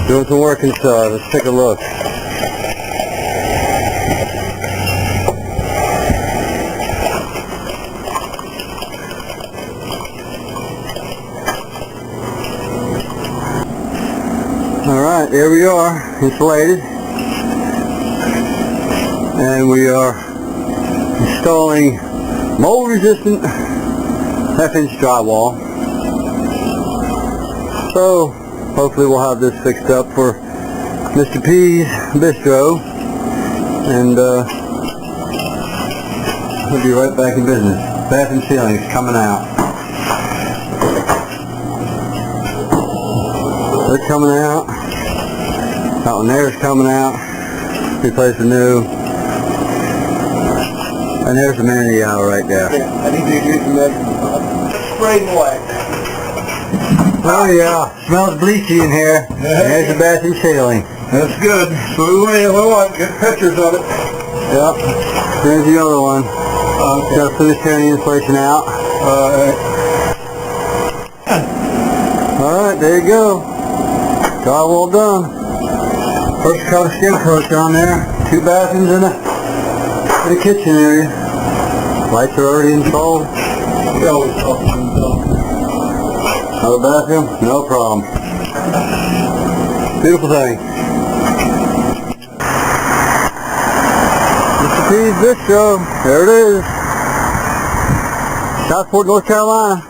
Doing some work inside. Let's take a look. Alright, there we are, insulated. And we are installing mold resistant half-inch drywall. So hopefully we'll have this fixed up for Mr. P's Bistro, and we'll be right back in business. Bathroom ceiling is coming out. They're coming out. That one there is coming out. Replace the new. And there's the man of the hour right there. I need to do some measurements. Spray white. Oh yeah, smells bleachy in here. There's the bathroom ceiling. That's good. So we want good pictures of it. Yep. There's the other one. Okay. Just finish tearing the insulation out. Alright, there you go. Drywall done. First coat of skin coat on there. 2 bathrooms and a kitchen area. Lights are already installed. We always talk to them. Another bathroom? No problem. Beautiful thing. Mr. P's Bistro. There it is. Southport, North Carolina.